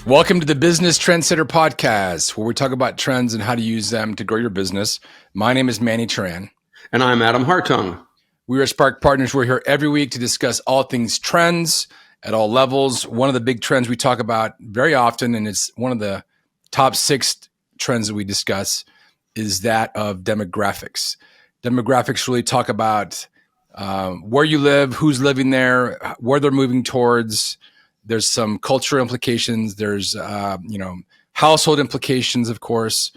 Welcome to the Business Trendsetter Podcast, where we talk about trends and how to use them to grow your business. My name is Manny Turan. And I'm Adam Hartung. We are Spark Partners. We're here every week to discuss all things trends at all levels. One of the big trends we talk about very often, and it's one of the top 6 trends that we discuss, is that of demographics. Demographics really talk about where you live, who's living there, where they're moving towards. There's some cultural implications. There's, household implications, of course,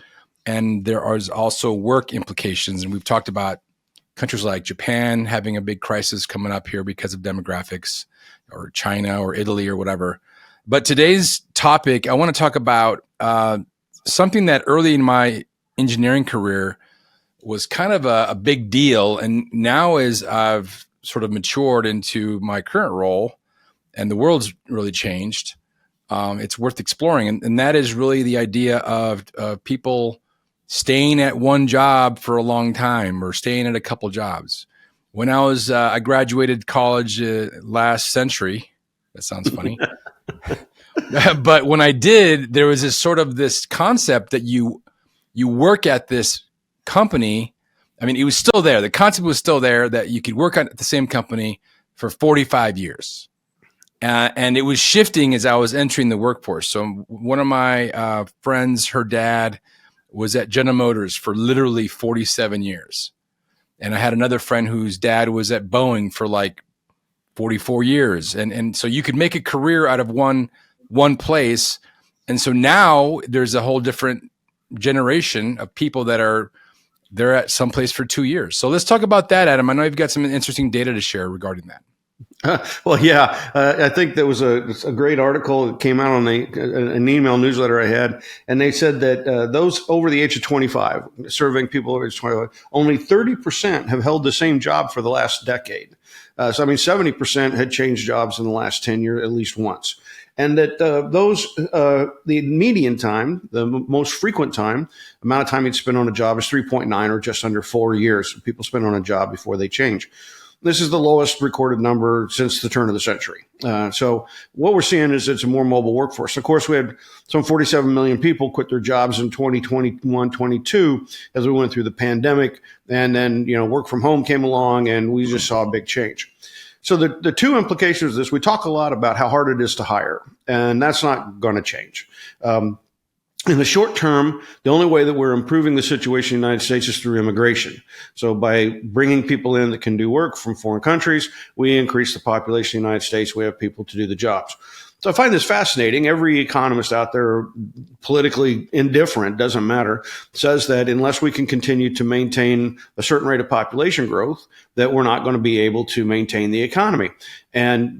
and there are also work implications. And we've talked about countries like Japan having a big crisis coming up here because of demographics, or China or Italy or whatever. But today's topic, I want to talk about something that early in my engineering career was kind of a big deal. And now as I've sort of matured into my current role, and the world's really changed, it's worth exploring. And that is really the idea of people staying at one job for a long time or staying at a couple jobs. When I graduated college last century, that sounds funny. But when I did, there was this concept that you work at this company. I mean, it was still there. The concept was still there that you could work at the same company for 45 years. And it was shifting as I was entering the workforce. So one of my friends, her dad was at General Motors for literally 47 years. And I had another friend whose dad was at Boeing for like 44 years. And so you could make a career out of one place. And so now there's a whole different generation of people they're at some place for 2 years. So let's talk about that, Adam. I know you've got some interesting data to share regarding that. I think there was a great article that came out on an email newsletter I had, and they said that those over the age of 25, surveying people over the age of 25, only 30% have held the same job for the last decade. 70% had changed jobs in the last 10 years at least once. And that the median time, the most frequent time, amount of time you'd spend on a job is 3.9 or just under 4 years people spend on a job before they change. This is the lowest recorded number since the turn of the century. So what we're seeing is it's a more mobile workforce. Of course, we had some 47 million people quit their jobs in 2021, 22 as we went through the pandemic. And then, work from home came along and we just saw a big change. So the two implications of this, we talk a lot about how hard it is to hire, and that's not going to change. In the short term, the only way that we're improving the situation in the United States is through immigration. So by bringing people in that can do work from foreign countries, we increase the population of the United States. We have people to do the jobs. So I find this fascinating. Every economist out there, politically indifferent, doesn't matter, says that unless we can continue to maintain a certain rate of population growth, that we're not going to be able to maintain the economy. And,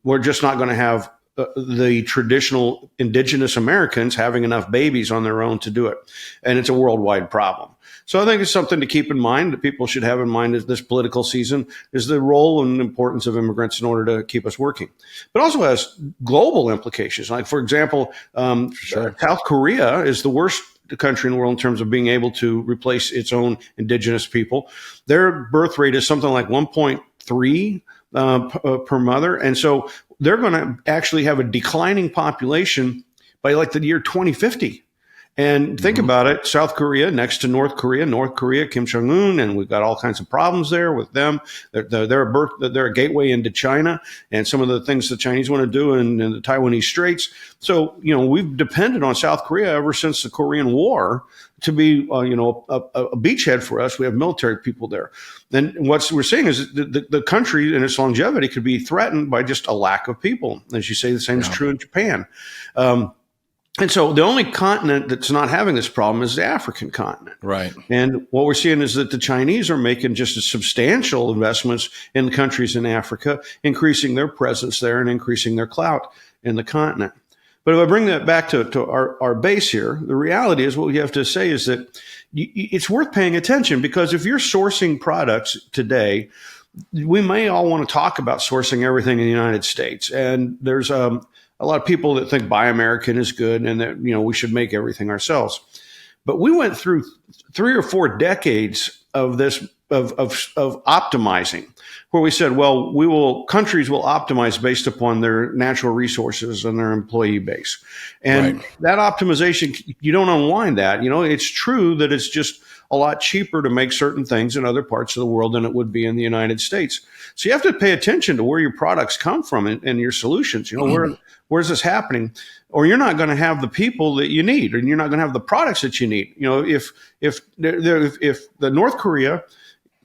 we're just not going to have the traditional indigenous Americans having enough babies on their own to do it. And it's a worldwide problem. So I think it's something to keep in mind that people should have in mind as this political season is the role and importance of immigrants in order to keep us working. But also has global implications. Like, for example, South Korea is the worst country in the world in terms of being able to replace its own indigenous people. Their birth rate is something like 1.3 per mother. And so they're going to actually have a declining population by like the year 2050. And think about it, South Korea next to North Korea, Kim Jong-un, and we've got all kinds of problems there with them. They're a gateway into China and some of the things the Chinese want to do in the Taiwanese Straits. So, we've depended on South Korea ever since the Korean War to be, a beachhead for us. We have military people there. And what we're seeing is the country and its longevity could be threatened by just a lack of people. As you say, the same is true in Japan. And so the only continent that's not having this problem is the African continent. Right. And what we're seeing is that the Chinese are making just as substantial investments in the countries in Africa, increasing their presence there and increasing their clout in the continent. But if I bring that back to our base here, the reality is what we have to say is that it's worth paying attention, because if you're sourcing products today, we may all want to talk about sourcing everything in the United States. And there's a lot of people that think Buy American is good and that, we should make everything ourselves. But we went through 3 or 4 decades of this of optimizing, where we said, well, countries will optimize based upon their natural resources and their employee base, and Right. that optimization, you don't unwind that. It's true that it's just a lot cheaper to make certain things in other parts of the world than it would be in the United States. So you have to pay attention to where your products come from and your solutions. Where's this happening? Or you're not going to have the people that you need, and you're not going to have the products that you need. If the North Korea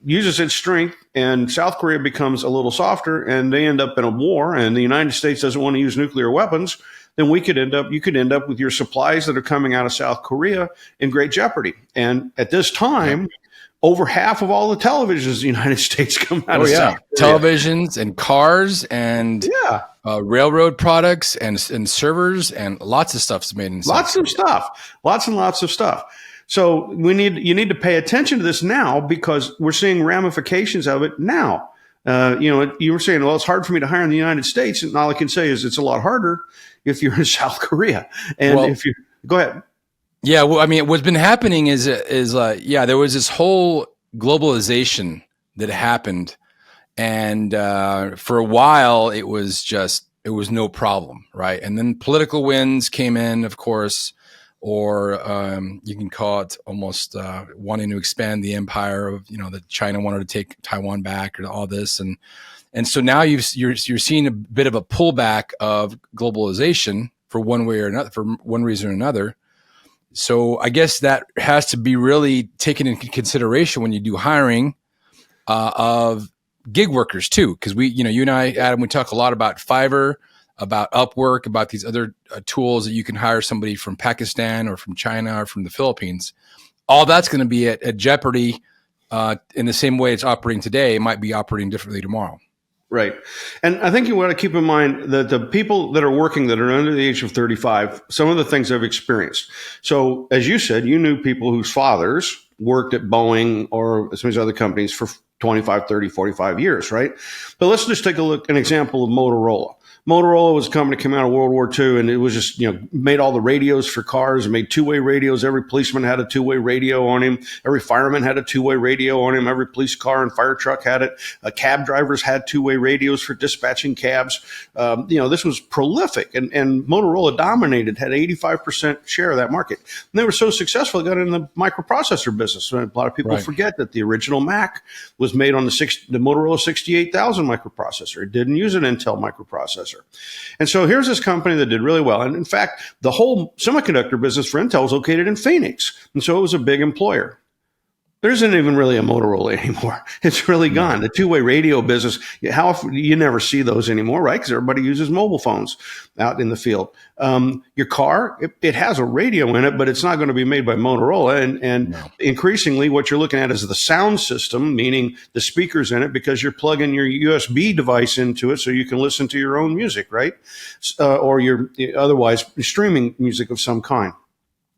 uses its strength and South Korea becomes a little softer and they end up in a war and the United States doesn't want to use nuclear weapons, then you could end up with your supplies that are coming out of South Korea in great jeopardy. And at this time, over half of all the televisions in the United States come out of South Korea. Televisions and cars and railroad products and servers and lots of stuff's made in South Korea. Lots and lots of stuff. So you need to pay attention to this now, because we're seeing ramifications of it now. You were saying, well, it's hard for me to hire in the United States, and all I can say is it's a lot harder if you're in South Korea. And go ahead. Yeah, well, I mean, what's been happening is there was this whole globalization that happened, and for a while it was no problem, right? And then political winds came in, of course. Or you can call it almost wanting to expand the empire of, that China wanted to take Taiwan back, or all this, and so now you're seeing a bit of a pullback of globalization for one way or another, for one reason or another. So I guess that has to be really taken into consideration when you do hiring of gig workers too, because you and I, Adam, we talk a lot about Fiverr, about Upwork, about these other tools that you can hire somebody from Pakistan or from China or from the Philippines. All that's going to be at jeopardy in the same way it's operating today. It might be operating differently tomorrow. Right. And I think you want to keep in mind that the people that are working that are under the age of 35, some of the things they've experienced. So as you said, you knew people whose fathers worked at Boeing or some of these other companies for 25, 30, 45 years, right? But let's just take an example of Motorola. Motorola was a company that came out of World War II, and it was just, made all the radios for cars and made two-way radios. Every policeman had a two-way radio on him. Every fireman had a two-way radio on him. Every police car and fire truck had it. Cab drivers had two-way radios for dispatching cabs. This was prolific, and Motorola dominated, had 85% share of that market. And they were so successful, they got in the microprocessor business. A lot of people forget that the original Mac was made on the Motorola 68000 microprocessor. It didn't use an Intel microprocessor. And so here's this company that did really well. And in fact, the whole semiconductor business for Intel is located in Phoenix. And so it was a big employer. There isn't even really a Motorola anymore. It's really gone. The two-way radio business, how often, you never see those anymore, right? Because everybody uses mobile phones out in the field. Your car, it has a radio in it, but it's not going to be made by Motorola. And increasingly, what you're looking at is the sound system, meaning the speakers in it, because you're plugging your USB device into it so you can listen to your own music, right? Or your otherwise streaming music of some kind.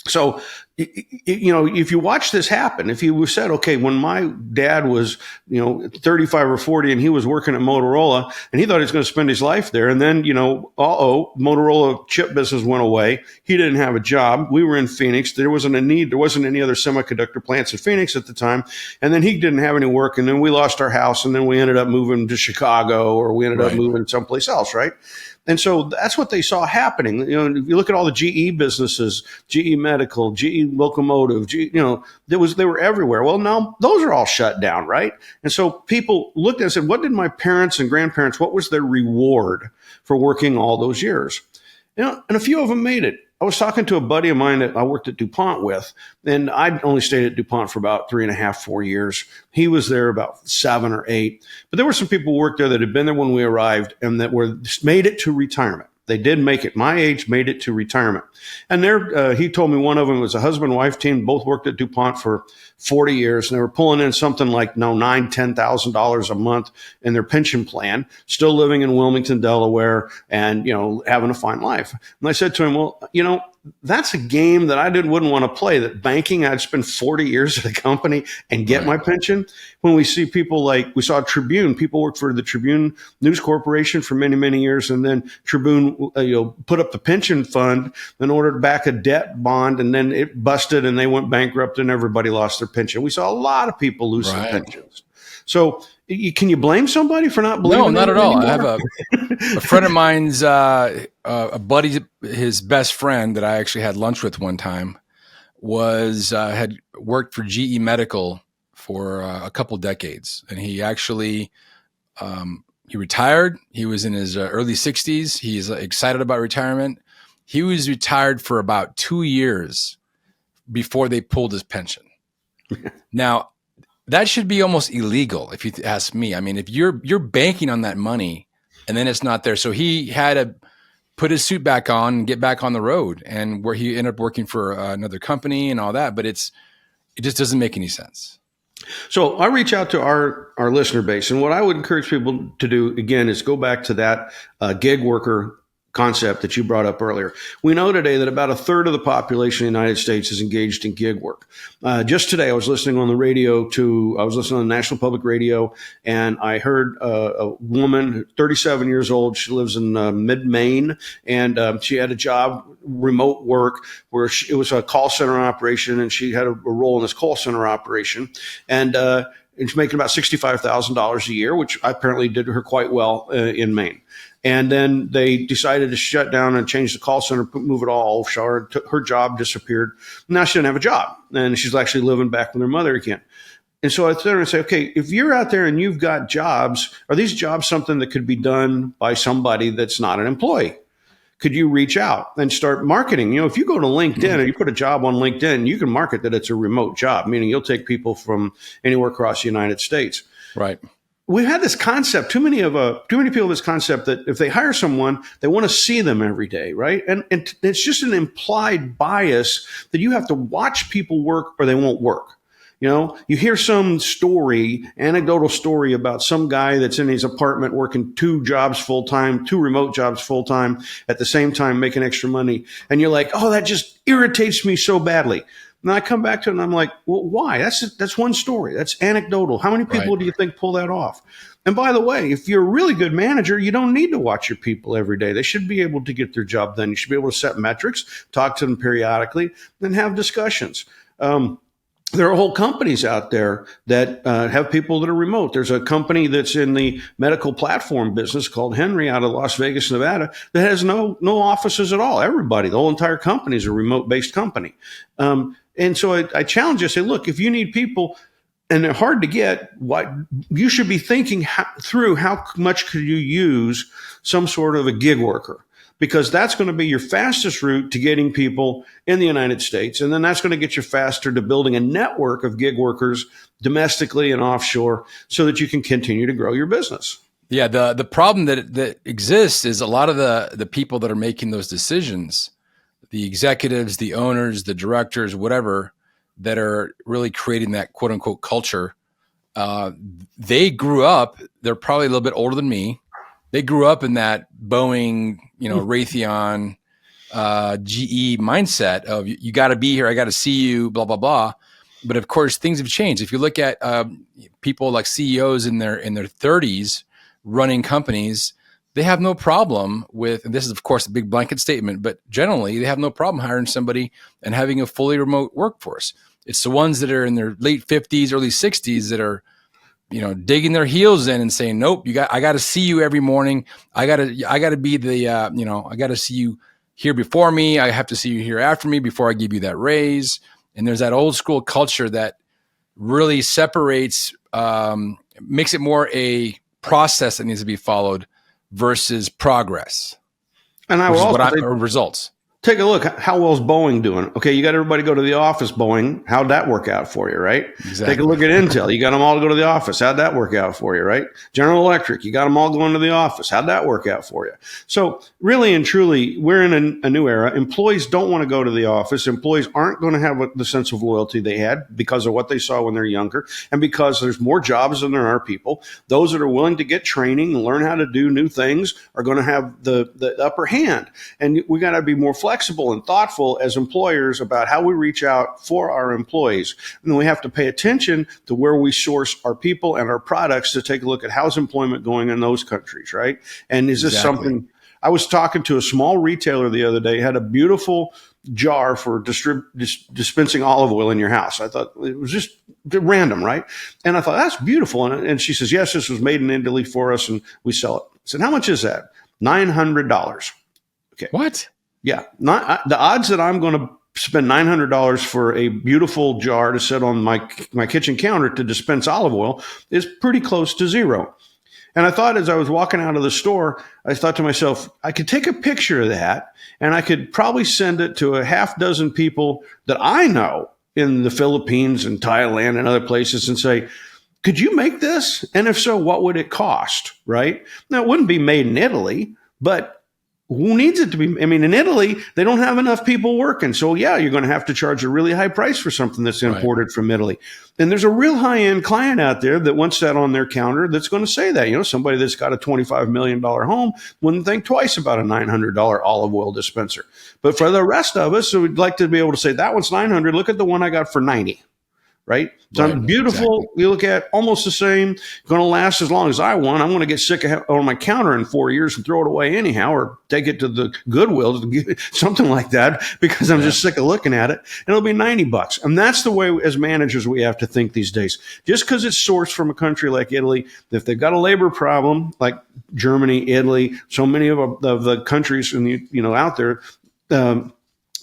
So, if you watch this happen, if you said, okay, when my dad was, 35 or 40 and he was working at Motorola and he thought he was going to spend his life there. And then, Motorola chip business went away. He didn't have a job. We were in Phoenix. There wasn't a need. There wasn't any other semiconductor plants in Phoenix at the time. And then he didn't have any work. And then we lost our house. And then we ended up moving to Chicago, or we ended up moving someplace else. Right. And so that's what they saw happening. If you look at all the GE businesses, GE Medical, GE Locomotive, they were everywhere. Well, now those are all shut down, right? And so people looked and said, what did my parents and grandparents, what was their reward for working all those years? And a few of them made it. I was talking to a buddy of mine that I worked at DuPont with, and I'd only stayed at DuPont for about 3.5, 4 years. He was there about 7 or 8. But there were some people who worked there that had been there when we arrived and that made it to retirement. They did make it. My age made it to retirement. And he told me one of them was a husband-wife team, both worked at DuPont for 40 years, and they were pulling in something like $9,000, $10,000 a month in their pension plan, still living in Wilmington, Delaware, and, having a fine life. And I said to him, well, that's a game that I wouldn't want to play. That banking, I'd spend 40 years at a company and get my pension. When we see people like, we saw Tribune, people worked for the Tribune News Corporation for many, many years. And then Tribune, put up the pension fund and ordered back a debt bond, and then it busted and they went bankrupt and everybody lost their pension. We saw a lot of people lose their pensions. So can you blame somebody for not believing? No, not at all. I have a friend of mine's, a buddy, his best friend that I actually had lunch with one time had worked for GE Medical for a couple decades. And he actually, he retired. He was in his early 60s. He's excited about retirement. He was retired for about 2 years before they pulled his pension. Now, that should be almost illegal, if you ask me. I mean, if you're banking on that money and then it's not there. So he had to put his suit back on and get back on the road, and where he ended up working for another company and all that. But it just doesn't make any sense. So I reach out to our listener base, and what I would encourage people to do, again, is go back to that gig worker concept that you brought up earlier. We know today that about a third of the population in the United States is engaged in gig work. Just today, I was listening on the National Public Radio, and I heard a woman, 37 years old. She lives in mid-Maine, and she had a job, remote work, where it was a call center operation, and she had a role in this call center operation. And she's making about $65,000 a year, which apparently did her quite well in Maine. And then they decided to shut down and change the call center, move it all offshore. Her job disappeared. Now she doesn't have a job, and she's actually living back with her mother again. And so I sit there and say, okay, if you're out there and you've got jobs, are these jobs something that could be done by somebody that's not an employee? Could you reach out and start marketing? If you go to LinkedIn and you put a job on LinkedIn, you can market that it's a remote job, meaning you'll take people from anywhere across the United States. Right. We've had this concept, too many people have this concept that if they hire someone, they want to see them every day, right? And it's just an implied bias that you have to watch people work or they won't work. You hear some anecdotal story about some guy that's in his apartment working 2 jobs full-time, 2 remote jobs full-time at the same time, making extra money. And you're like, oh, that just irritates me so badly. And I come back to it and I'm like, well, why? That's one story. That's anecdotal. How many people do you think pull that off? And by the way, if you're a really good manager, you don't need to watch your people every day. They should be able to get their job done. You should be able to set metrics, talk to them periodically, and have discussions. There are whole companies out there that have people that are remote. There's a company that's in the medical platform business called Henry out of Las Vegas, Nevada, that has no offices at all. The whole entire company is a remote-based company. And so I challenge you, I say, look, if you need people and they're hard to get, you should be thinking through how much could you use some sort of a gig worker, because that's going to be your fastest route to getting people in the United States. And then that's going to get you faster to building a network of gig workers domestically and offshore so that you can continue to grow your business. Yeah, the problem that exists is a lot of the people that are making those decisions, the executives, the owners, the directors, whatever, that are really creating that quote unquote culture. They grew up, they're probably a little bit older than me. They grew up in that Boeing, Raytheon, GE mindset of you got to be here. I got to see you, blah, blah, blah. But of course, things have changed. If you look at people like CEOs in their 30s running companies, they have no problem with, and this is of course a big blanket statement, but generally they have no problem hiring somebody and having a fully remote workforce. It's the ones that are in their late 50s, early 60s that are, digging their heels in and saying, nope, I got to see you every morning. I got to be the, I got to see you here before me. I have to see you here after me before I give you that raise. And there's that old school culture that really separates, makes it more a process that needs to be followed versus progress. And I will also or results. Take a look. How well is Boeing doing? Okay, you got everybody go to the office, Boeing. How'd that work out for you, right? Exactly. Take a look at Intel. You got them all to go to the office. How'd that work out for you, right? General Electric, you got them all going to the office. How'd that work out for you? So really and truly, we're in a new era. Employees don't want to go to the office. Employees aren't going to have the sense of loyalty they had because of what they saw when they're younger, and because there's more jobs than there are people. Those that are willing to get training and learn how to do new things are going to have the upper hand. And we got to be more flexible. flexible and thoughtful as employers about how we reach out for our employees. And we have to pay attention to where we source our people and our products to take a look at how's employment going in those countries, right? And is this something? I was talking to a small retailer the other day, had a beautiful jar for dispensing olive oil in your house. I thought it was just random, right? And I thought, that's beautiful. And she says, yes, this was made in Italy for us and we sell it. I said, how much is that? $900. Okay. What? Yeah. The odds that I'm going to spend $900 for a beautiful jar to sit on my kitchen counter to dispense olive oil is pretty close to zero. And I thought, as I was walking out of the store, I thought to myself, I could take a picture of that and I could probably send it to a half dozen people that I know in the Philippines and Thailand and other places and say, could you make this? And if so, what would it cost? Right? Now, it wouldn't be made in Italy, but who needs it to be? I mean, in Italy, they don't have enough people working. So, yeah, you're going to have to charge a really high price for something that's imported from Italy. And there's a real high-end client out there that wants that on their counter that's going to say that. You know, somebody that's got a $25 million home wouldn't think twice about a $900 olive oil dispenser. But for the rest of us, so we'd like to be able to say, that one's $900. Look at the one I got for $90. Right? So beautiful. Exactly. You look at almost the same, going to last as long as I want. I'm going to get sick of on my counter in 4 years and throw it away anyhow, or take it to the Goodwill, something like that, because I'm just sick of looking at it. And it'll be $90. And that's the way as managers we have to think these days. Just because it's sourced from a country like Italy, if they've got a labor problem like Germany, Italy, so many of the countries in the, out there,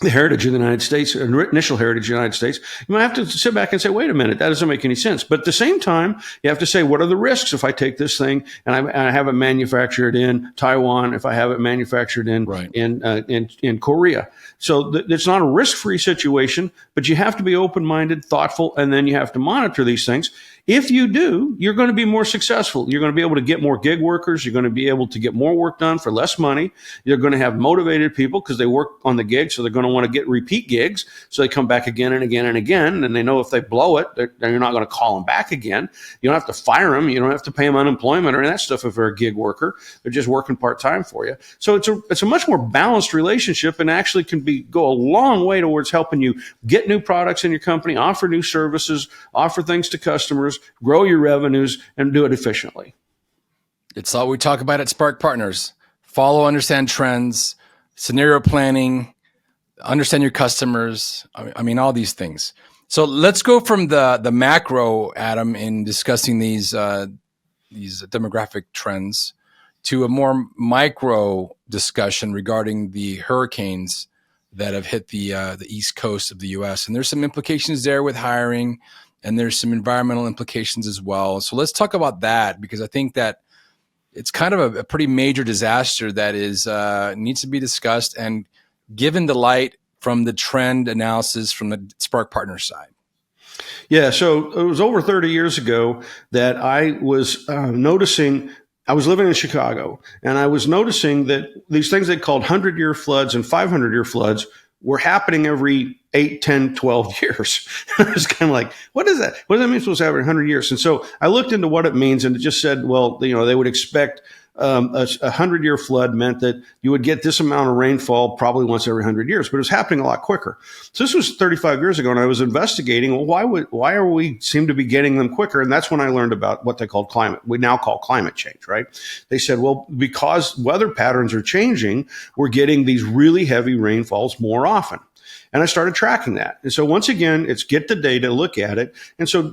the heritage of the United States, initial heritage of the United States, you might have to sit back and say, wait a minute, that doesn't make any sense. But at the same time, you have to say, what are the risks if I take this thing and I have it manufactured in Taiwan, if I have it manufactured in Korea? So it's not a risk-free situation, but you have to be open-minded, thoughtful, and then you have to monitor these things. If you do, you're going to be more successful. You're going to be able to get more gig workers. You're going to be able to get more work done for less money. You're going to have motivated people because they work on the gig, so they're going to want to get repeat gigs. So they come back again and again and again, and they know if they blow it, you're not going to call them back again. You don't have to fire them. You don't have to pay them unemployment or any of that stuff if they're a gig worker. They're just working part-time for you. So it's a much more balanced relationship and actually can go a long way towards helping you get new products in your company, offer new services, offer things to customers, grow your revenues, and do it efficiently. It's all we talk about at Spark Partners. Follow, understand trends, scenario planning, understand your customers. I mean, all these things. So let's go from the macro, Adam, in discussing these demographic trends to a more micro discussion regarding the hurricanes that have hit the East Coast of the U.S. And there's some implications there with hiring, and there's some environmental implications as well. So let's talk about that, because I think that it's kind of a pretty major disaster that needs to be discussed and given the light from the trend analysis from the Spark Partners side. Yeah, so it was over 30 years ago that I was noticing. I was living in Chicago, and I was noticing that these things they called 100-year floods and 500-year floods were happening every 8, 10, 12 years. I was kind of like, what is that? What does that mean supposed to happen in 100 years? And so I looked into what it means, and it just said, well, they would expect a 100-year flood meant that you would get this amount of rainfall probably once every 100 years, but it was happening a lot quicker. So this was 35 years ago, and I was investigating, well, why are we seem to be getting them quicker? And that's when I learned about what they called we now call climate change, right? They said, well, because weather patterns are changing, we're getting these really heavy rainfalls more often. And I started tracking that. And so once again, it's get the data, look at it. And so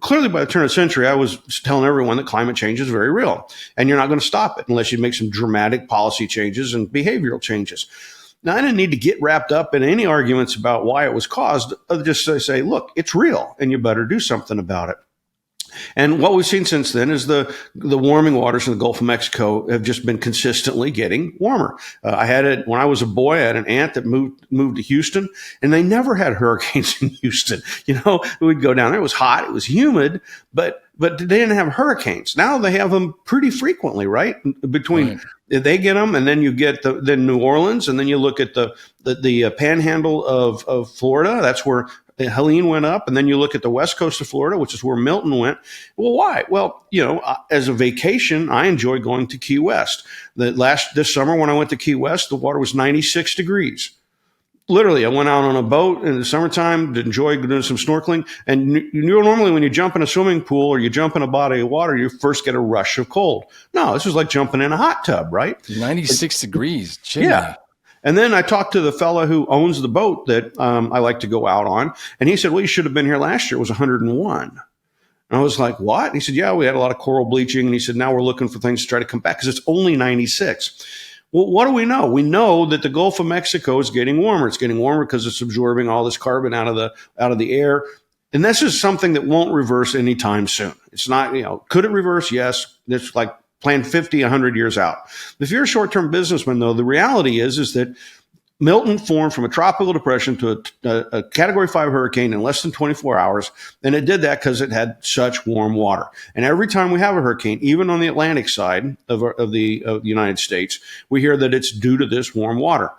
clearly by the turn of the century, I was telling everyone that climate change is very real, and you're not going to stop it unless you make some dramatic policy changes and behavioral changes. Now, I didn't need to get wrapped up in any arguments about why it was caused. Other just to say, look, it's real, and you better do something about it. And what we've seen since then is the warming waters in the Gulf of Mexico have just been consistently getting warmer. I had it when I was a boy. I had an aunt that moved to Houston, and they never had hurricanes in Houston. We'd go down there. It was hot. It was humid, but they didn't have hurricanes. Now they have them pretty frequently, right? They get them, and then you get then New Orleans, and then you look at the panhandle of Florida. That's where Helene went up, and then you look at the west coast of Florida, which is where Milton went. Well, why? Well, as a vacation, I enjoy going to Key West. This summer when I went to Key West, the water was 96 degrees. Literally, I went out on a boat in the summertime to enjoy doing some snorkeling. And normally when you jump in a swimming pool or you jump in a body of water, you first get a rush of cold. No, this was like jumping in a hot tub, right? 96 degrees. Jimmy. Yeah. And then I talked to the fella who owns the boat that I like to go out on. And he said, well, you should have been here last year. It was 101. And I was like, what? And he said, yeah, we had a lot of coral bleaching. And he said, now we're looking for things to try to come back because it's only 96. Well, what do we know? We know that the Gulf of Mexico is getting warmer. It's getting warmer because it's absorbing all this carbon out of the air. And this is something that won't reverse anytime soon. It's not, could it reverse? Yes. It's like plan 50, 100 years out. If you're a short-term businessman, though, the reality is that Milton formed from a tropical depression to a Category 5 hurricane in less than 24 hours, and it did that because it had such warm water. And every time we have a hurricane, even on the Atlantic side of the United States, we hear that it's due to this warm water.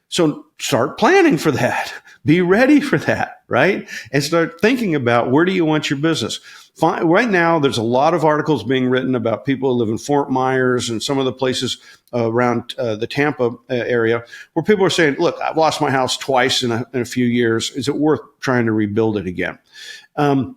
So start planning for that. Be ready for that, right? And start thinking about where do you want your business. Right now, there's a lot of articles being written about people who live in Fort Myers and some of the places around the Tampa area where people are saying, look, I've lost my house twice in a few years. Is it worth trying to rebuild it again? And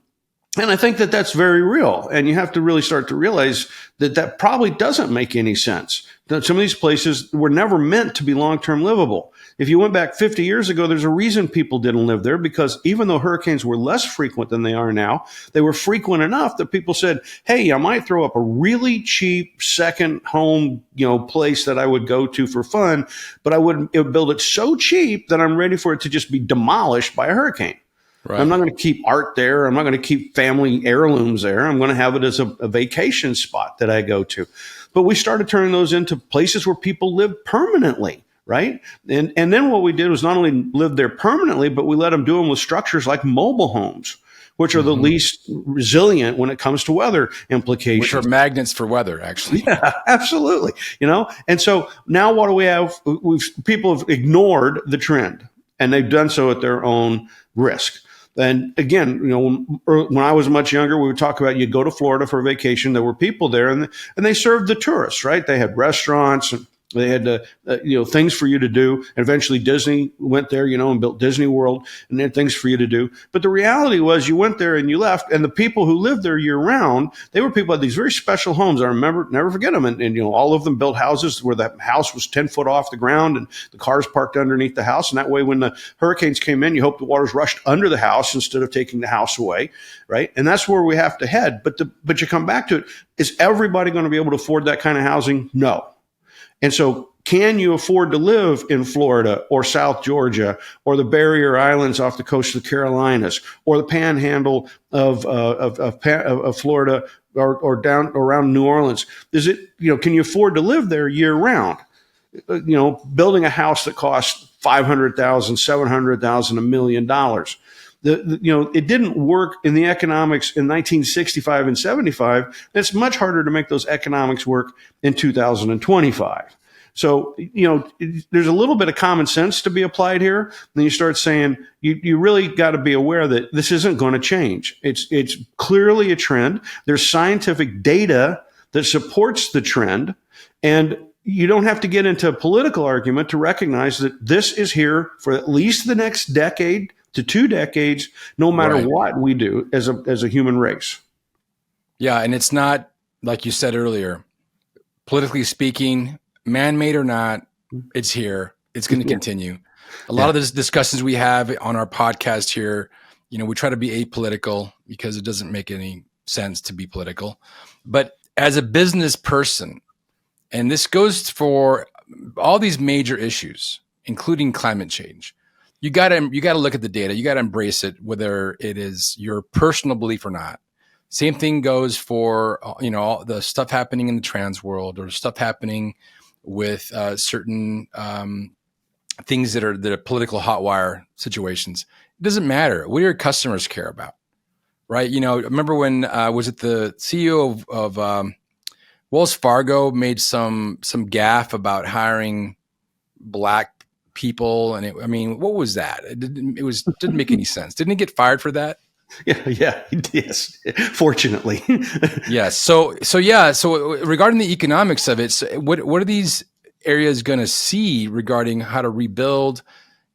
I think that that's very real. And you have to really start to realize that probably doesn't make any sense. That some of these places were never meant to be long-term livable. If you went back 50 years ago, there's a reason people didn't live there because even though hurricanes were less frequent than they are now, they were frequent enough that people said, hey, I might throw up a really cheap second home, place that I would go to for fun, but I would build it so cheap that I'm ready for it to just be demolished by a hurricane. Right. I'm not going to keep art there. I'm not going to keep family heirlooms there. I'm going to have it as a vacation spot that I go to. But we started turning those into places where people live permanently, right? And then what we did was not only live there permanently, but we let them do them with structures like mobile homes, which are the least resilient when it comes to weather implications. Which are magnets for weather, actually. Yeah, absolutely. And so now what do we have? People have ignored the trend, and they've done so at their own risk. And again, when I was much younger, we would talk about you'd go to Florida for a vacation. There were people there, and they served the tourists, right? They had restaurants and they had things for you to do. And eventually Disney went there, and built Disney World and had things for you to do. But the reality was you went there and you left. And the people who lived there year round, they were people who had these very special homes. I remember, never forget them. And all of them built houses where the house was 10 foot off the ground and the cars parked underneath the house. And that way, when the hurricanes came in, you hope the waters rushed under the house instead of taking the house away. Right. And that's where we have to head. But you come back to it. Is everybody going to be able to afford that kind of housing? No. And so can you afford to live in Florida or South Georgia or the Barrier Islands off the coast of the Carolinas or the panhandle of Florida or down around New Orleans? Can you afford to live there year round? Building a house that costs $500,000, $700,000, $1 million. It didn't work in the economics in 1965 and 75. It's much harder to make those economics work in 2025. So, there's a little bit of common sense to be applied here. Then you start saying you really got to be aware that this isn't going to change. It's clearly a trend. There's scientific data that supports the trend. And you don't have to get into a political argument to recognize that this is here for at least the next decade to 2 decades, no matter what we do as a human race. Yeah, and it's not, like you said earlier, politically speaking, man-made or not, it's here. It's going to continue. A lot of the discussions we have on our podcast here, we try to be apolitical because it doesn't make any sense to be political. But as a business person, and this goes for all these major issues, including climate change, you got to look at the data. You got to embrace it, whether it is your personal belief or not. Same thing goes for all the stuff happening in the trans world or stuff happening with certain things that are political hot wire situations. It doesn't matter. What do your customers care about, right? Remember when was it the CEO of Wells Fargo made some gaffe about hiring black people. And what was that? Didn't make any sense. Didn't he get fired for that? Yeah, yes. Fortunately. Yes. So regarding the economics of it, what are these areas going to see regarding how to rebuild?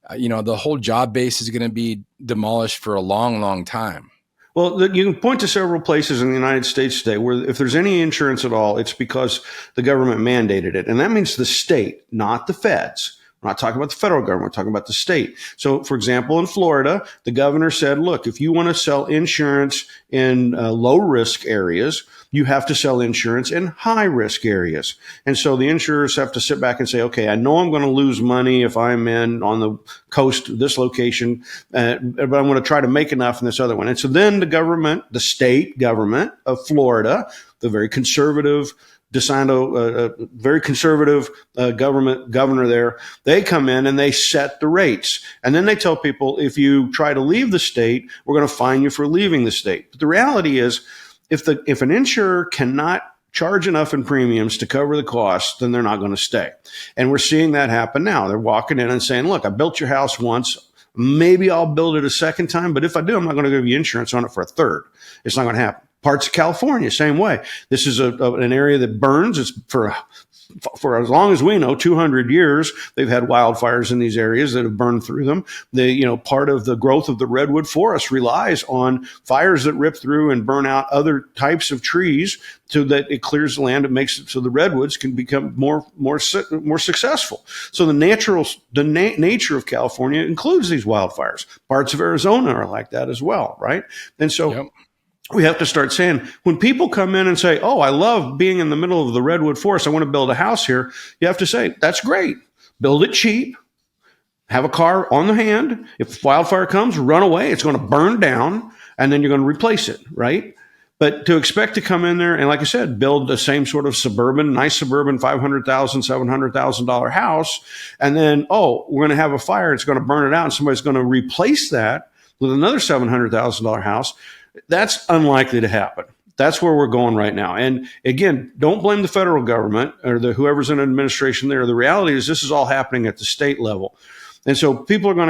The whole job base is going to be demolished for a long, long time. Well, you can point to several places in the United States today where if there's any insurance at all, it's because the government mandated it. And that means the state, not the feds. We're not talking about the federal government. We're talking about the state. So, for example, in Florida, the governor said, look, if you want to sell insurance in low risk areas, you have to sell insurance in high risk areas. And so the insurers have to sit back and say, okay, I know I'm going to lose money if I'm on the coast, this location, but I'm going to try to make enough in this other one. And so then the state government of Florida, the very conservative DeSanto, very conservative governor there, they come in and they set the rates. And then they tell people, if you try to leave the state, we're going to fine you for leaving the state. But the reality is, if an insurer cannot charge enough in premiums to cover the costs, then they're not going to stay. And we're seeing that happen now. They're walking in and saying, look, I built your house once. Maybe I'll build it a second time. But if I do, I'm not going to give you insurance on it for a third. It's not going to happen. Parts of California, same way. This is an area that burns. It's for as long as we know, 200 years, they've had wildfires in these areas that have burned through them. Part of the growth of the redwood forest relies on fires that rip through and burn out other types of trees so that it clears the land and makes it so the redwoods can become more successful. So the nature of California includes these wildfires. Parts of Arizona are like that as well, right? And so. Yep. We have to start saying, when people come in and say, oh, I love being in the middle of the redwood forest, I want to build a house here, you have to say, that's great. Build it cheap. Have a car on the hand. If wildfire comes, run away. It's going to burn down, and then you're going to replace it, right? But to expect to come in there and, like I said, build the same sort of nice suburban $500,000, $700,000 house, and then, we're going to have a fire, it's going to burn it out, and somebody's going to replace that with another $700,000 house, that's unlikely to happen. That's where we're going right now. And again, don't blame the federal government or whoever's in administration there. The reality is this is all happening at the state level. And so people you're going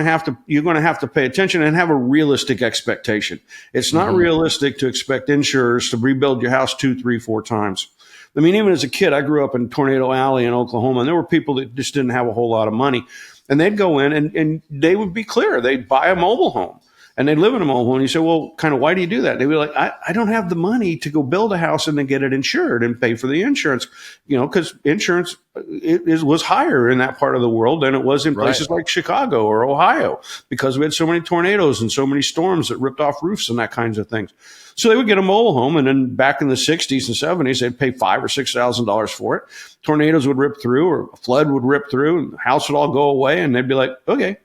to have to pay attention and have a realistic expectation. It's not realistic to expect insurers to rebuild your house 2, 3, 4 times. I mean, even as a kid, I grew up in Tornado Alley in Oklahoma, and there were people that just didn't have a whole lot of money. And they'd go in and they would be clear. They'd buy a mobile home. And they live in a mobile home. And you say, well, kind of, why do you do that? They'd be like, I don't have the money to go build a house and then get it insured and pay for the insurance, because insurance was higher in that part of the world than it was in places like Chicago or Ohio, because we had so many tornadoes and so many storms that ripped off roofs and that kinds of things. So they would get a mobile home, and then back in the 60s and 70s, they'd pay $5,000 or $6,000 for it. Tornadoes would rip through, or a flood would rip through, and the house would all go away, and they'd be like, okay.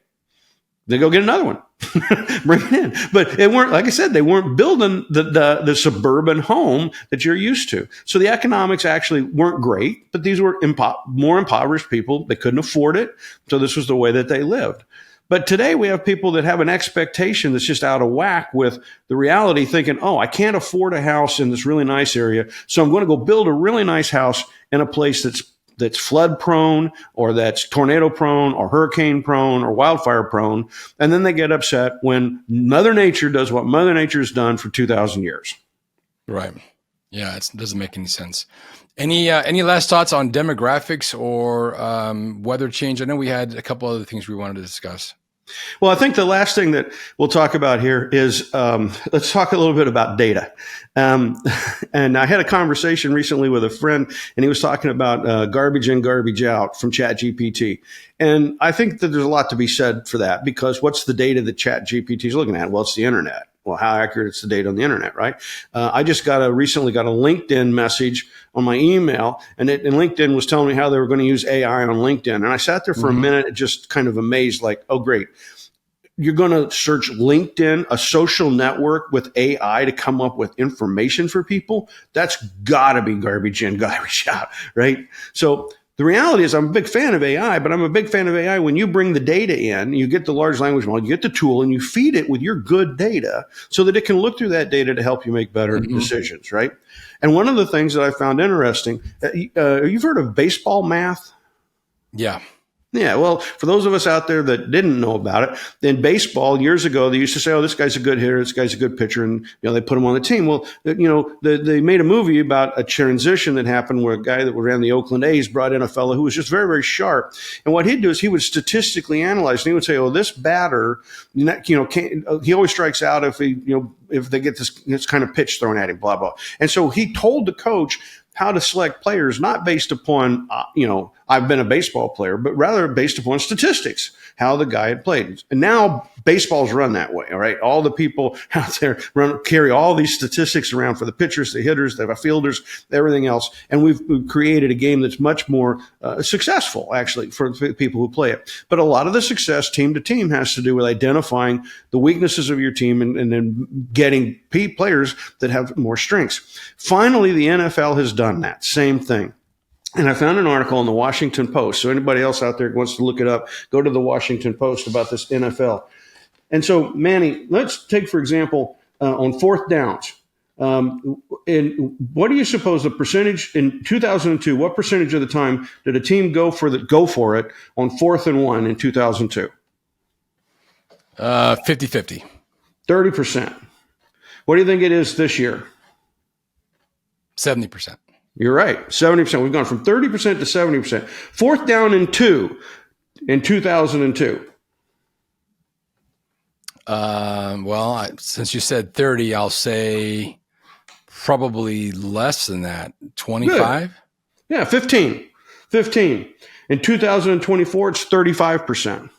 They go get another one, bring it in. But it weren't, like I said, they weren't building the suburban home that you're used to. So the economics actually weren't great, but these were more impoverished people. They couldn't afford it. So this was the way that they lived. But today we have people that have an expectation that's just out of whack with the reality, thinking, I can't afford a house in this really nice area, so I'm going to go build a really nice house in a place that's flood prone, or that's tornado prone, or hurricane prone, or wildfire prone. And then they get upset when Mother Nature does what Mother Nature has done for 2,000 years. Right. Yeah, it doesn't make any sense. Any last thoughts on demographics or weather change? I know we had a couple other things we wanted to discuss. Well, I think the last thing that we'll talk about here is let's talk a little bit about data. And I had a conversation recently with a friend, and he was talking about garbage in, garbage out from ChatGPT. And I think that there's a lot to be said for that, because what's the data that ChatGPT is looking at? Well, it's the internet. Well, how accurate is the data on the internet, right? I just recently got a LinkedIn message on my email, and LinkedIn was telling me how they were going to use AI on LinkedIn. And I sat there for a minute, just kind of amazed, like, oh, great. You're going to search LinkedIn, a social network, with AI to come up with information for people? That's got to be garbage in, garbage out, right? So the reality is I'm a big fan of AI, but I'm a big fan of AI when you bring the data in, you get the large language model, you get the tool, and you feed it with your good data so that it can look through that data to help you make better decisions, right? And one of the things that I found interesting, you've heard of baseball math? Yeah. Yeah, well, for those of us out there that didn't know about it, in baseball years ago, they used to say, "Oh, this guy's a good hitter, this guy's a good pitcher," and they put him on the team. Well, they made a movie about a transition that happened where a guy that ran the Oakland A's brought in a fellow who was just very, very sharp, and what he'd do is he would statistically analyze, and he would say, "Oh, this batter, he always strikes out if if they get this kind of pitch thrown at him, blah blah." And so he told the coach how to select players, not based upon, I've been a baseball player, but rather based upon statistics, how the guy had played. And now baseball's run that way, all right? All the people out there carry all these statistics around for the pitchers, the hitters, the fielders, everything else. And we've created a game that's much more successful, actually, for people who play it. But a lot of the success team to team has to do with identifying the weaknesses of your team and then getting players that have more strengths. Finally, the NFL has done that same thing. And I found an article in the Washington Post. So anybody else out there who wants to look it up, go to the Washington Post about this NFL. And so, Manny, let's take, for example, on fourth downs. And what do you suppose the percentage in 2002, what percentage of the time did a team go for it on 4th and 1 in 2002? 50-50. 30%. What do you think it is this year? 70%. You're right. 70%. We've gone from 30% to 70%. 4th down and 2 in 2002. Since you said 30, I'll say probably less than that. 25? Good. Yeah, 15. In 2024, it's 35%.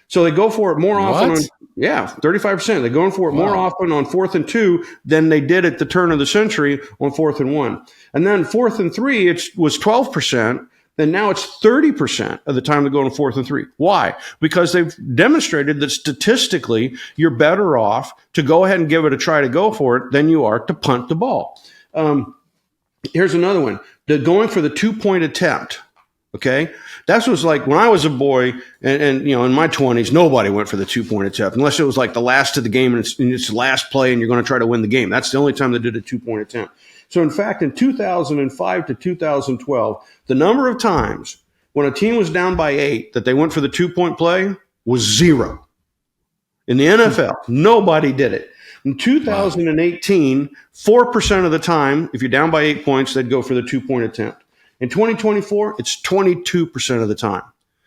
So they go for it more often. 35%. They're going for it more often on 4th and 2 than they did at the turn of the century on 4th and 1. And then 4th and 3, it was 12%. And now it's 30% of the time they go on 4th and 3. Why? Because they've demonstrated that statistically, you're better off to go ahead and give it a try to go for it than you are to punt the ball. Here's another one. They're going for the 2-point attempt. Okay, that was like when I was a boy, and in my 20s, nobody went for the 2-point attempt unless it was like the last of the game and it's the last play, and you're going to try to win the game. That's the only time they did a 2-point attempt. So, in fact, in 2005 to 2012, the number of times when a team was down by 8 that they went for the 2-point play was 0. In the NFL, nobody did it. In 2018, 4% of the time, if you're down by 8 points, they'd go for the 2-point attempt. In 2024, it's 22% of the time.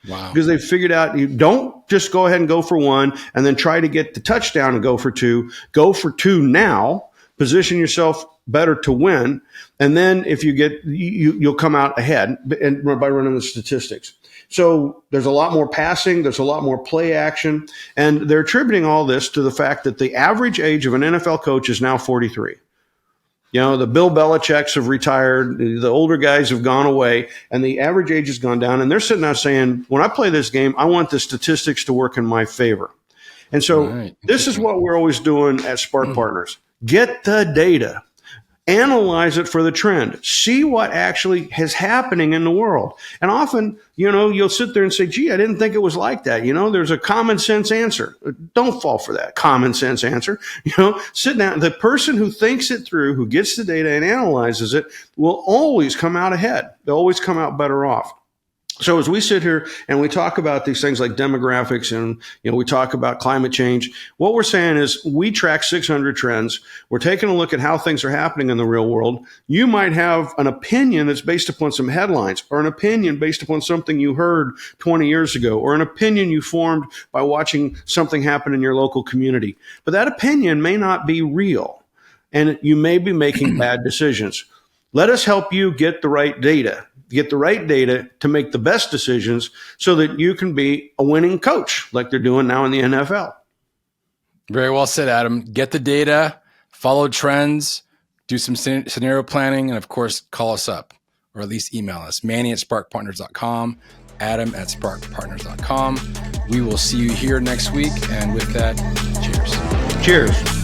Wow. Because they've figured out you don't just go ahead and go for 1 and then try to get the touchdown and go for 2. Go for 2 now, position yourself better to win, and then if you get, you'll come out ahead and by running the statistics. So there's a lot more passing, there's a lot more play action, and they're attributing all this to the fact that the average age of an NFL coach is now 43. The Bill Belichick's have retired, the older guys have gone away, and the average age has gone down. And they're sitting out saying, when I play this game, I want the statistics to work in my favor. And so this is what we're always doing at Spark Partners. Get the data. Analyze it for the trend. See what actually is happening in the world. And often, you'll sit there and say, gee, I didn't think it was like that. There's a common sense answer. Don't fall for that common sense answer. Sit down. The person who thinks it through, who gets the data and analyzes it, will always come out ahead. They'll always come out better off. So as we sit here and we talk about these things like demographics and, we talk about climate change, what we're saying is we track 600 trends. We're taking a look at how things are happening in the real world. You might have an opinion that's based upon some headlines, or an opinion based upon something you heard 20 years ago, or an opinion you formed by watching something happen in your local community. But that opinion may not be real, and you may be making bad decisions. Let us help you get the right data. Get the right data to make the best decisions so that you can be a winning coach like they're doing now in the NFL. Very well said, Adam. Get the data, follow trends, do some scenario planning, and of course, call us up or at least email us. Manny@sparkpartners.com, Adam@sparkpartners.com. We will see you here next week. And with that, cheers. Cheers.